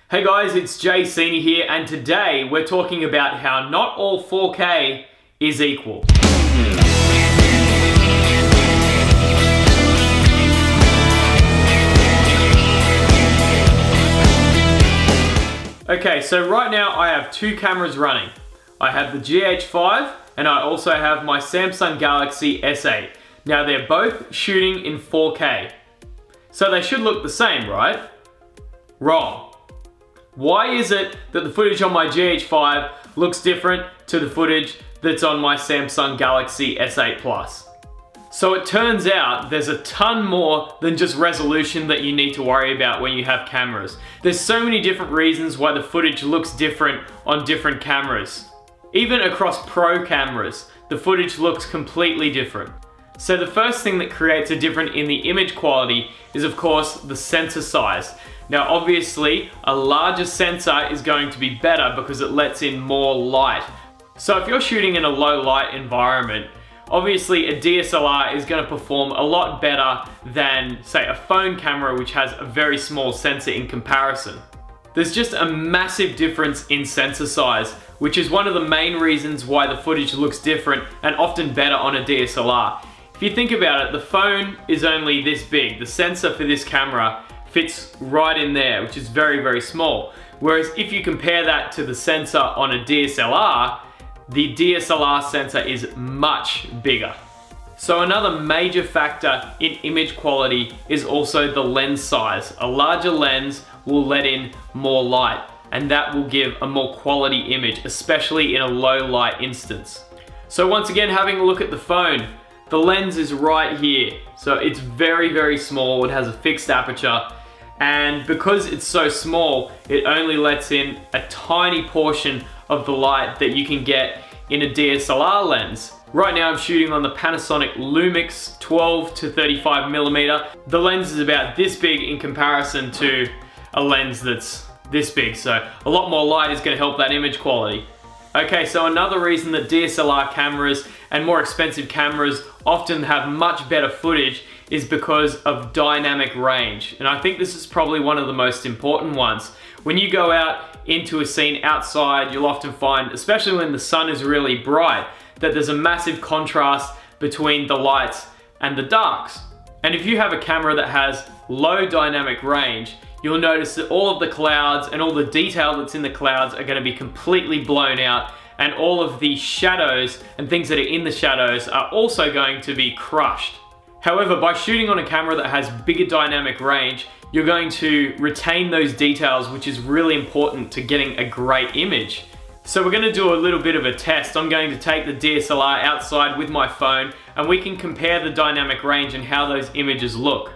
Hey guys, it's Seeney here, and today we're talking about how not all 4K is equal. Okay, so right now I have two cameras running. I have the GH5 and I also have my Samsung Galaxy S8. Now they're both shooting in 4K. So they should look the same, right? Wrong. Why is it that the footage on my GH5 looks different to the footage that's on my Samsung Galaxy S8 Plus? So it turns out there's a ton more than just resolution that you need to worry about when you have cameras. There's so many different reasons why the footage looks different on different cameras. Even across pro cameras, the footage looks completely different. So the first thing that creates a difference in the image quality is of course the sensor size. Now obviously a larger sensor is going to be better because it lets in more light. So if you're shooting in a low light environment, obviously a DSLR is going to perform a lot better than say a phone camera which has a very small sensor in comparison. There's just a massive difference in sensor size, which is one of the main reasons why the footage looks different and often better on a DSLR. If you think about it, the phone is only this big. The sensor for this camera fits right in there, which is very, very small. Whereas if you compare that to the sensor on a DSLR, the DSLR sensor is much bigger. So another major factor in image quality is also the lens size. A larger lens will let in more light, and that will give a more quality image, especially in a low light instance. So once again, having a look at the phone, the lens is right here. So it's very, very small. It has a fixed aperture. And because it's so small, it only lets in a tiny portion of the light that you can get in a DSLR lens. Right now I'm shooting on the Panasonic Lumix 12 to 35mm. The lens is about this big in comparison to a lens that's this big. So a lot more light is gonna help that image quality. Okay, so another reason that DSLR cameras and more expensive cameras often have much better footage is because of dynamic range. And I think this is probably one of the most important ones. When you go out into a scene outside, you'll often find, especially when the sun is really bright, that there's a massive contrast between the lights and the darks. And if you have a camera that has low dynamic range, you'll notice that all of the clouds and all the detail that's in the clouds are going to be completely blown out, and all of the shadows and things that are in the shadows are also going to be crushed. However, by shooting on a camera that has bigger dynamic range, you're going to retain those details, which is really important to getting a great image. So we're going to do a little bit of a test. I'm going to take the DSLR outside with my phone and we can compare the dynamic range and how those images look.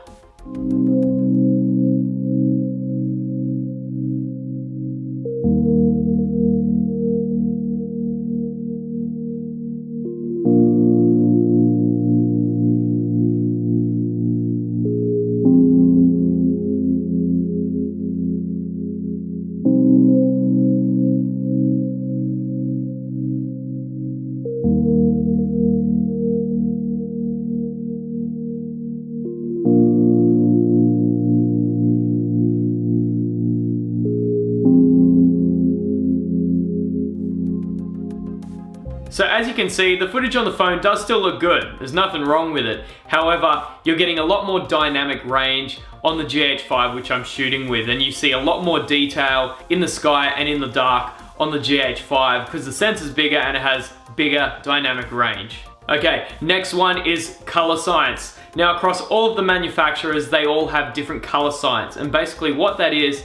So as you can see, the footage on the phone does still look good. There's nothing wrong with it. However, you're getting a lot more dynamic range on the GH5, which I'm shooting with, and you see a lot more detail in the sky and in the dark on the GH5 because the sensor's bigger and it has bigger dynamic range. Okay, next one is color science. Now across all of the manufacturers, they all have different color science, and basically what that is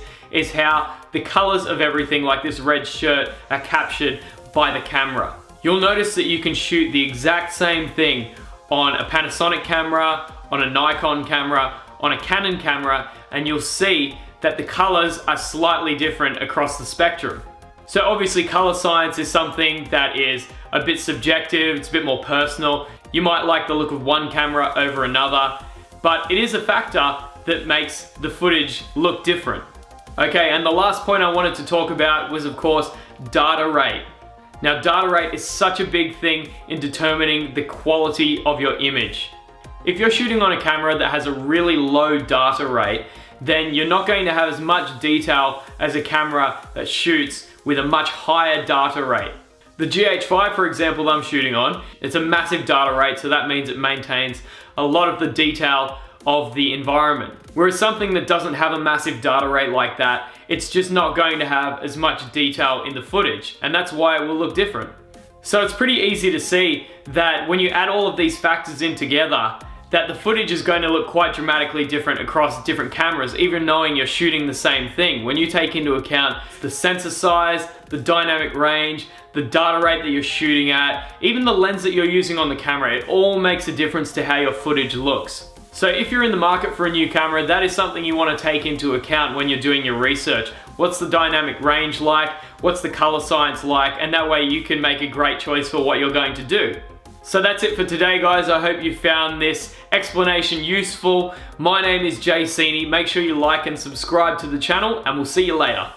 how the colors of everything like this red shirt are captured by the camera. You'll notice that you can shoot the exact same thing on a Panasonic camera, on a Nikon camera, on a Canon camera, and you'll see that the colors are slightly different across the spectrum. So obviously color science is something that is a bit subjective, it's a bit more personal. You might like the look of one camera over another, but it is a factor that makes the footage look different. Okay, and the last point I wanted to talk about was of course data rate. Now data rate is such a big thing in determining the quality of your image. If you're shooting on a camera that has a really low data rate, then you're not going to have as much detail as a camera that shoots with a much higher data rate. The GH5, for example, that I'm shooting on, it's a massive data rate, so that means it maintains a lot of the detail of the environment. Whereas something that doesn't have a massive data rate like that, it's just not going to have as much detail in the footage, and that's why it will look different. So it's pretty easy to see that when you add all of these factors in together, that the footage is going to look quite dramatically different across different cameras, even knowing you're shooting the same thing. When you take into account the sensor size, the dynamic range, the data rate that you're shooting at, even the lens that you're using on the camera, it all makes a difference to how your footage looks. So if you're in the market for a new camera, that is something you want to take into account when you're doing your research. What's the dynamic range like? What's the color science like? And that way you can make a great choice for what you're going to do. So that's it for today, guys. I hope you found this explanation useful. My name is Seeney. Make sure you like and subscribe to the channel, and we'll see you later.